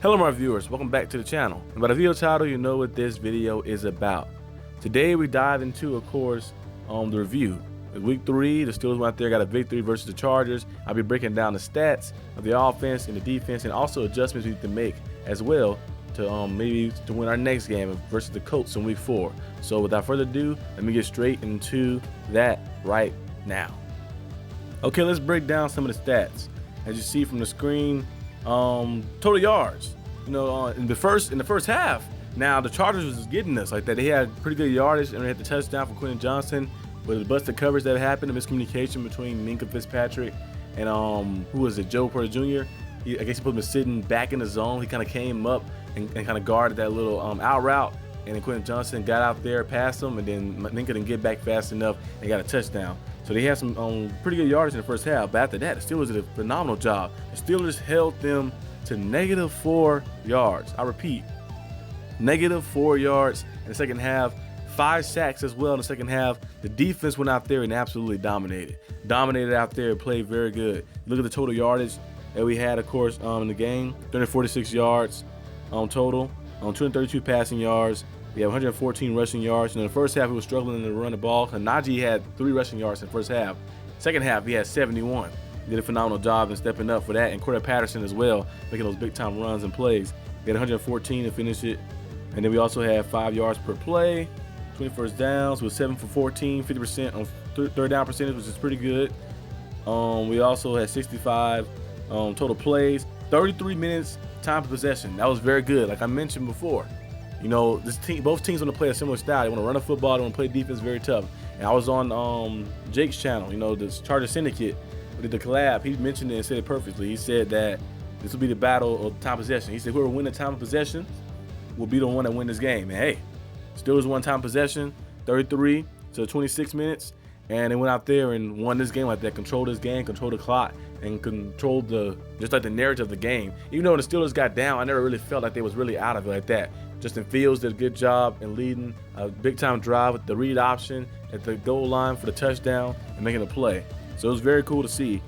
Hello my viewers, welcome back to the channel. And by the video title, you know what this video is about. Today we dive into, of course, the review. In week 3, the Steelers went out there, got a victory versus the Chargers. I'll be breaking down the stats of the offense and the defense and also adjustments we need to make as well to maybe to win our next game versus the Colts in week 4. So without further ado, let me get straight into that right now. Okay, let's break down some of the stats. As you see from the screen, total yards, in the first half. Now the Chargers was getting us like that. They had pretty good yardage and they had the touchdown for Quentin Johnson, but the busted coverage that happened, the miscommunication between Minkah Fitzpatrick and who was it, Joe Porter Jr. I guess he put him sitting back in the zone. He kind of came up and kind of guarded that little out route, and then Quentin Johnson got out there past him, and then Minkah didn't get back fast enough and got a touchdown. So they had some pretty good yardage in the first half, but after that, the Steelers did a phenomenal job. The Steelers held them to -4 yards. I repeat, -4 yards in the second half. 5 sacks as well in the second half. The defense went out there and absolutely dominated out there, played very good. Look at the total yardage that we had, of course, in the game. 346 yards total, 232 passing yards. We have 114 rushing yards. In the first half, we were struggling to run the ball. Najee had 3 rushing yards in the first half. Second half, he had 71. He did a phenomenal job in stepping up for that. And Cordarrelle Patterson as well, making those big-time runs and plays. We had 114 to finish it. And then we also had 5 yards per play, 20 first downs, with 7 for 14, 50% on third down percentage, which is pretty good. We also had 65 total plays, 33 minutes time of possession. That was very good. Like I mentioned before, both teams want to play a similar style. They want to run a football, they want to play defense very tough. And I was on Jake's channel, this Charger Syndicate, with the collab. He mentioned it and said it perfectly. He said that this will be the battle of time possession. He said whoever win the time of possession will be the one that win this game. And hey, Steelers won time possession, 33 to 26 minutes, and they went out there and won this game like that. Controlled this game, controlled the clock, and controlled the narrative of the game. Even though the Steelers got down, I never really felt like they was really out of it like that. Justin Fields did a good job in leading a big-time drive with the read option at the goal line for the touchdown and making a play. So it was very cool to see.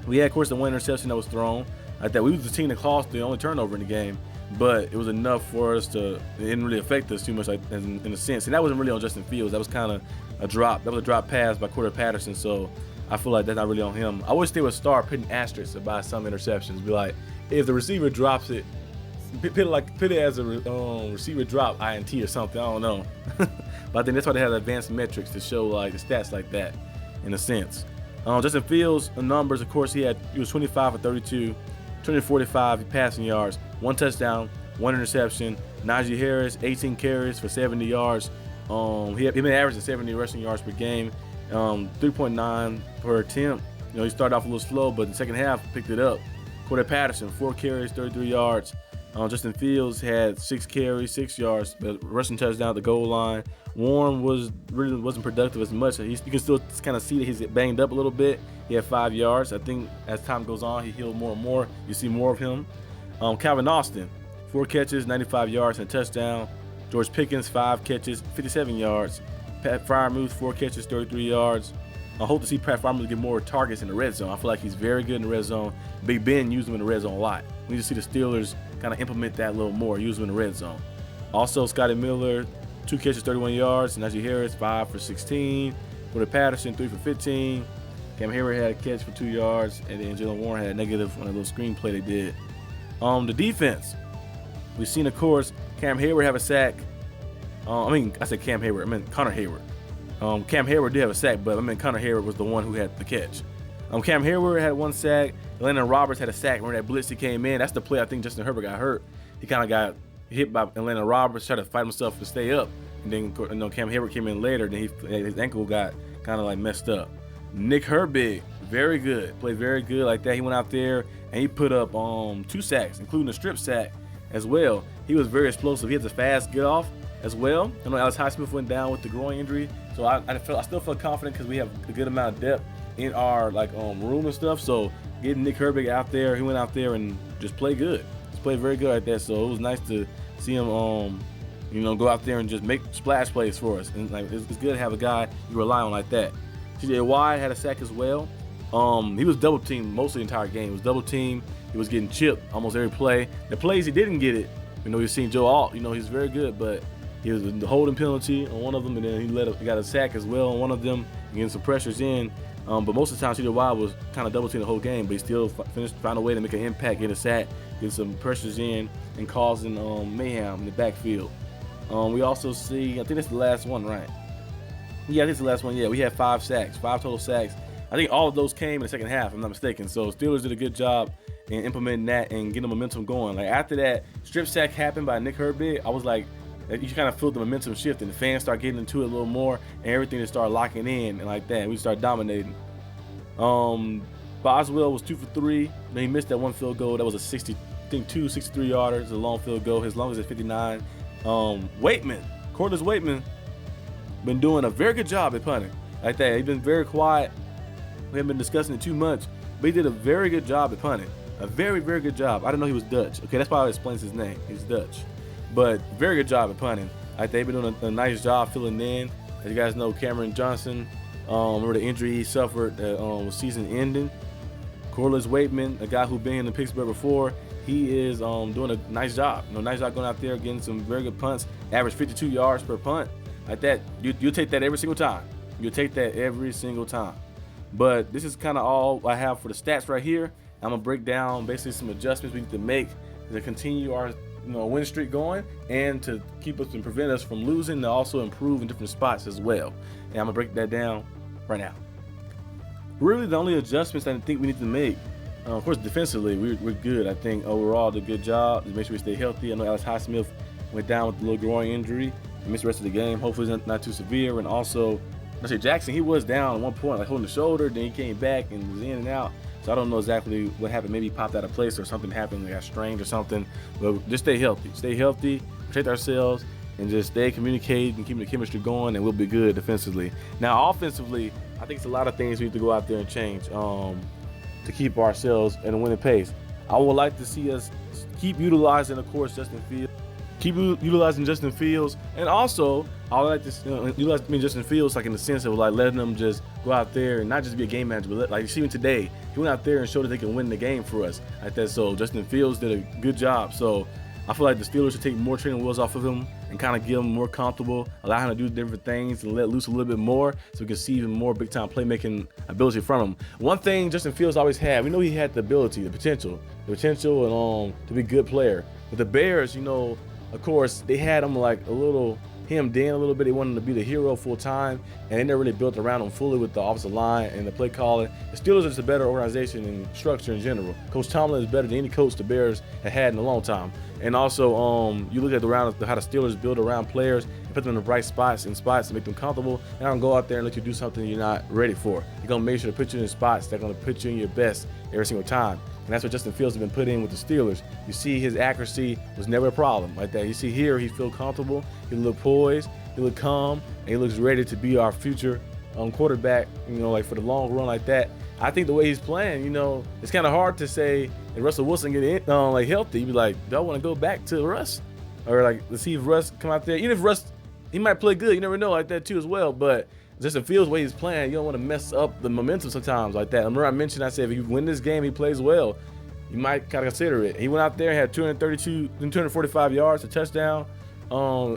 We had, of course, the one interception that was thrown. Like that, we was the team that caused the only turnover in the game, but it was enough for us to, it didn't really affect us too much, like in a sense. And that wasn't really on Justin Fields. That was kind of a drop. That was a drop pass by Cordarrelle Patterson. So I feel like that's not really on him. I wish they would start putting asterisks by some interceptions. Be like, if the receiver drops it, put it as a receiver drop INT or something. I don't know. But I think that's why they have advanced metrics to show like the stats like that, in a sense. Justin Fields' numbers, of course, he was 25 for 32, 245 passing yards, 1 touchdown, 1 interception. Najee Harris, 18 carries for 70 yards. He been averaging 70 rushing yards per game, 3.9 per attempt. He started off a little slow, but in the second half picked it up. Cordarrelle Patterson, 4 carries, 33 yards. Justin Fields had 6 carries, 6 yards, but rushing touchdown at the goal line. Warren wasn't productive as much. You can still kind of see that he's banged up a little bit. He had 5 yards. I think as time goes on, he healed more and more. You see more of him. Calvin Austin, 4 catches, 95 yards and a touchdown. George Pickens, 5 catches, 57 yards. Pat Freiermuth, 4 catches, 33 yards. I hope to see Pat Freiermuth get more targets in the red zone. I feel like he's very good in the red zone. Big Ben used him in the red zone a lot. We need to see the Steelers kind of implement that a little more, use him in the red zone. Also, Scotty Miller, 2 catches, 31 yards. Najee Harris, 5 for 16. Cordarrelle Patterson, 3 for 15. Cam Hayward had a catch for 2 yards, and then Jaylen Warren had a negative on a little screenplay they did. The defense, we've seen, of course, Cam Hayward have a sack. I said Cam Hayward. I meant Connor Hayward. Cam Hayward did have a sack, but I mean Connor Hayward was the one who had the catch. Cam Hayward had 1 sack. Landon Roberts had a sack. Remember that blitz he came in? That's the play I think Justin Herbert got hurt. He kind of got hit by Landon Roberts, tried to fight himself to stay up, and then Cam Hayward came in later. Then his ankle got kind of like messed up. Nick Herbig, very good, played very good like that. He went out there and he put up 2 sacks, including a strip sack as well. He was very explosive. He had the fast get off as well. I know Alex Highsmith went down with the groin injury, so I still felt confident because we have a good amount of depth in our room and stuff. So getting Nick Herbig out there, he went out there and just played good. Just played very good like that. So it was nice to see him go out there and just make splash plays for us. And it's good to have a guy you rely on like that. TJ Watt had a sack as well. He was double teamed most of the entire game. He was double teamed. he was getting chipped almost every play. The plays he didn't get it, you've seen Joe Alt, he's very good, but he was the holding penalty on one of them, and then he got a sack as well on one of them, getting some pressures in. But most of the time, C.J. Watt was kind of double teaming the whole game, but he still found a way to make an impact, get a sack, get some pressures in, and causing mayhem in the backfield. We also see, I think that's the last one, right? Yeah, I think it's the last one. Yeah, we had 5 total sacks. I think all of those came in the second half, if I'm not mistaken. So Steelers did a good job in implementing that and getting the momentum going. Like after that strip sack happened by Nick Herbig, I was like, you kind of feel the momentum shift, and the fans start getting into it a little more, and everything just started locking in, and like that, we start dominating. Boswell was 2 for 3. Then he missed that one field goal. That was a 63 yarders, a long field goal. His longest at 59. Corliss Waitman, been doing a very good job at punting. Like that, he's been very quiet. We haven't been discussing it too much, but he did a very good job at punting. A very, very good job. I didn't know he was Dutch. Okay, that's why it explains his name. He's Dutch. But very good job at punting. Like they've been doing a nice job filling in. As you guys know, Cameron Johnson, remember the injury he suffered that was season ending. Corliss Waitman, a guy who's been in Pittsburgh before, he is doing a nice job. Nice job going out there, getting some very good punts. Average 52 yards per punt. Like that, you'll take that every single time. You'll take that every single time. But this is kind of all I have for the stats right here. I'm gonna break down basically some adjustments we need to make to continue our win streak going, and to keep us and prevent us from losing, and also improve in different spots as well. And I'm gonna break that down right now. Really, the only adjustments I think we need to make, of course, defensively, we're good. I think overall, did a good job to make sure we stay healthy. I know Alex Highsmith went down with a little groin injury and missed the rest of the game. Hopefully, it's not too severe. And also, Jackson, he was down at one point, like holding the shoulder, then he came back and was in and out. So I don't know exactly what happened. Maybe he popped out of place or something happened, they got strained or something. But just stay healthy, protect ourselves, and just stay communicating and keeping the chemistry going, and we'll be good defensively. Now, offensively, I think it's a lot of things we need to go out there and change to keep ourselves in a winning pace. I would like to see us keep utilizing, of course, Justin Fields. Keep utilizing Justin Fields, and also I would like to utilize Justin Fields, like in the sense of like letting them just go out there and not just be a game manager, but like you see him today, he went out there and showed that they can win the game for us like that. So Justin Fields did a good job. So I feel like the Steelers should take more training wheels off of him and kind of get him more comfortable, allow him to do different things and let loose a little bit more, so we can see even more big time playmaking ability from him. One thing Justin Fields always had, we know he had the ability, the potential and to be a good player. But the Bears, of course, they had him like hemmed in a little bit. They wanted him to be the hero full time, and they never really built around him fully with the offensive line and the play calling. The Steelers are just a better organization and structure in general. Coach Tomlin is better than any coach the Bears have had in a long time. And also, you look at how the Steelers build around players and put them in the right spots to make them comfortable. And I don't go out there and let you do something you're not ready for. You're gonna make sure to put you in spots that are gonna put you in your best every single time. And that's what Justin Fields has been put in with the Steelers. You see his accuracy was never a problem like that. You see here, he feels comfortable, he look poised, he look calm, and he looks ready to be our future quarterback, like for the long run like that. I think the way he's playing, it's kind of hard to say if Russell Wilson get healthy, you'd be like, do I want to go back to Russ? Or like, let's see if Russ come out there. Even if Russ, he might play good, you never know like that too as well. But Justin Fields, the way he's playing, you don't want to mess up the momentum sometimes like that. I remember I said if you win this game, he plays well, you might kind of consider it. He went out there and had 245 yards, a touchdown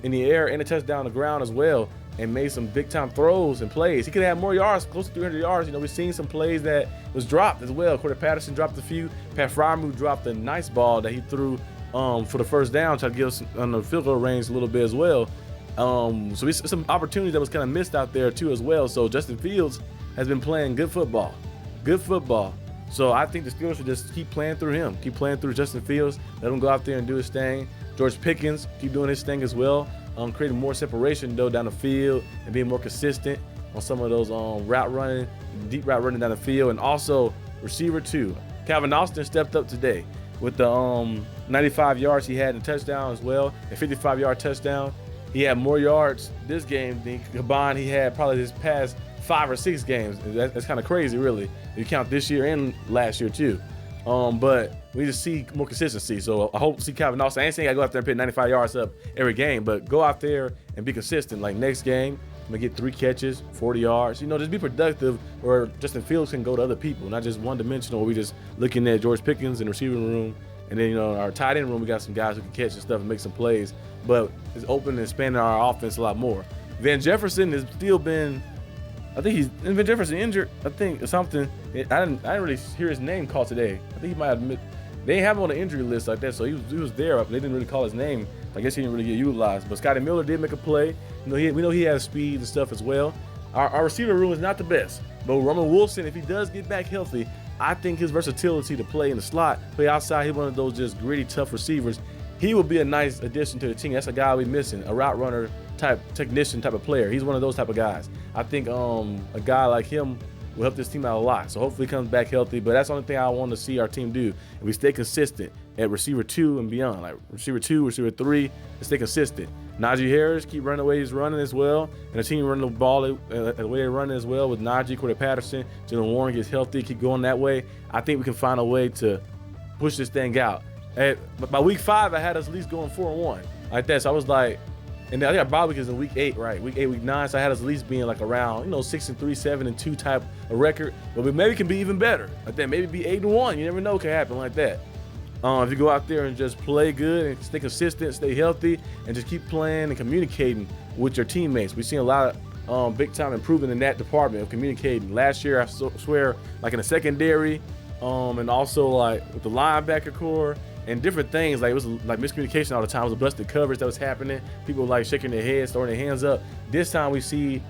in the air and a touchdown on the ground as well, and made some big time throws and plays. He could have more yards, close to 300 yards. We've seen some plays that was dropped as well. Corey Patterson dropped a few. Pat Fryermuth dropped a nice ball that he threw for the first down, try to give us on the field goal range a little bit as well. So it's some opportunities that was kind of missed out there too as well. So Justin Fields has been playing good football. So I think the Steelers should just keep playing through him, keep playing through Justin Fields, let him go out there and do his thing. George Pickens, keep doing his thing as well, creating more separation though down the field and being more consistent on some of those deep route running down the field. And also receiver 2, Calvin Austin stepped up today with the 95 yards he had in a touchdown as well, a 55-yard touchdown. He had more yards this game than combined he had probably his past 5 or 6 games. That's kind of crazy, really. You count this year and last year too. But we just see more consistency. So I hope to see Calvin Austin. I ain't saying I go out there and put 95 yards up every game, but go out there and be consistent. Like next game, I'm gonna get 3 catches, 40 yards. You know, just be productive, or Justin Fields can go to other people, not just one-dimensional. We just looking at George Pickens in the receiving room, and then, you know, our tight end room, we got some guys who can catch and stuff and make some plays. But it's open and expanding our offense a lot more. Van Jefferson has still been, I think Van Jefferson injured, I think, or something. I didn't really hear his name called today. I think he might have, they didn't have him on the injury list like that, so he was there, but they didn't really call his name. I guess he didn't really get utilized. But Scotty Miller did make a play. You know, we know he has speed and stuff as well. Our receiver room is not the best, but Roman Wilson, if he does get back healthy, I think his versatility to play in the slot, play outside, he's one of those just gritty, tough receivers. He would be a nice addition to the team. That's a guy we're missing, a route runner type, technician type of player. He's one of those type of guys. I think a guy like him will help this team out a lot. So hopefully he comes back healthy. But that's the only thing I want to see our team do. If we stay consistent at receiver 2 and beyond, like receiver 2, receiver 3, and stay consistent. Najee Harris, keep running the way he's running as well. And the team running the ball the way they're running as well with Najee, Corey Patterson, Jalen Warren gets healthy, keep going that way. I think we can find a way to push this thing out. By week 5, I had us at least going 4-1 like that. So I was like, and I think our bye week is in week 8, right? Week 8, week 9. So I had us at least being like around, you know, 6-3, 7-2 type of record. But we maybe can be even better like that. Maybe be 8-1. You never know what can happen like that. If you go out there and just play good and stay consistent, stay healthy, and just keep playing and communicating with your teammates. We've seen a lot of big time improvement in that department of communicating. Last year, I swear, like in the secondary, and also like with the linebacker core and different things, like it was like miscommunication all the time. It was a busted coverage that was happening. People like shaking their heads, throwing their hands up. This time we see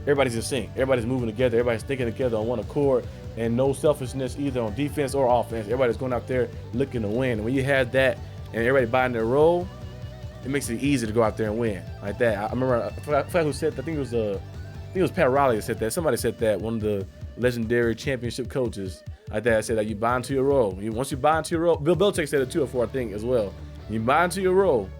everybody's in sync. Everybody's moving together. Everybody's thinking together on one accord, and no selfishness either on defense or offense. Everybody's going out there looking to win. And when you have that and everybody buying their role, it makes it easy to go out there and win like that. I remember, I forgot who said that. I think it was Pat Riley that said that. Somebody said that, one of the legendary championship coaches like that. I said that you buy into your role. Once you buy into your role, Bill Belichick said it too before, I think, as well. You buy into your role,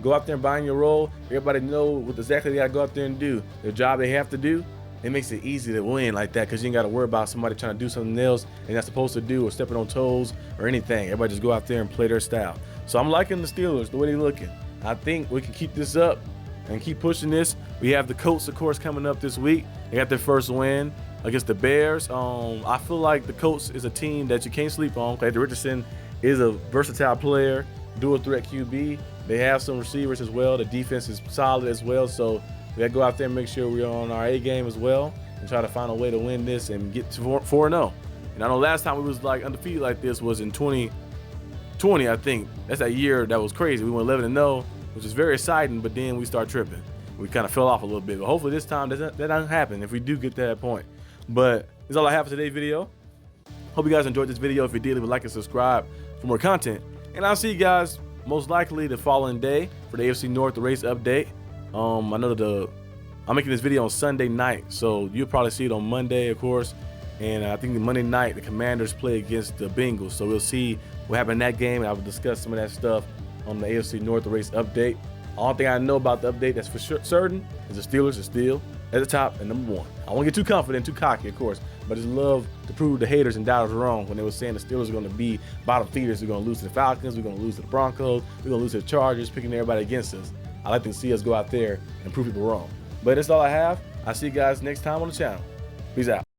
go out there and buy in your role. Everybody know what exactly they got to go out there and do, their job they have to do. It makes it easy to win like that, because you ain't got to worry about somebody trying to do something else they're not supposed to do, or stepping on toes or anything. Everybody just go out there and play their style. So I'm liking the Steelers, the way they're looking. I think we can keep this up and keep pushing this. We have the Colts, of course, coming up this week. They got their first win against the Bears. I feel like the Colts is a team that you can't sleep on. Clayton Richardson is a versatile player, dual threat QB. They have some receivers as well. The defense is solid as well. So we got to go out there and make sure we're on our A game as well and try to find a way to win this and get to 4-0. And I know last time we was like undefeated like this was in 2020, I think. That's that year that was crazy. We went 11-0, which is very exciting, but then we start tripping. We kind of fell off a little bit. But hopefully this time that doesn't happen if we do get to that point. But that's all I have for today's video. Hope you guys enjoyed this video. If you did, leave a like and subscribe for more content. And I'll see you guys most likely the following day for the AFC North race update. I know I'm making this video on Sunday night, so you'll probably see it on Monday, of course. And I think Monday night the Commanders play against the Bengals, so we'll see what happened in that game, and I will discuss some of that stuff on the AFC North race update. All thing I know about the update that's for certain is the Steelers are still at the top and #1. I won't get too confident, too cocky, of course, but I just love to prove the haters and doubters wrong when they were saying the Steelers are going to be bottom feeders. We're going to lose to the Falcons. We're going to lose to the Broncos. We're going to lose to the Chargers, picking everybody against us. I like to see us go out there and prove people wrong. But that's all I have. I'll see you guys next time on the channel. Peace out.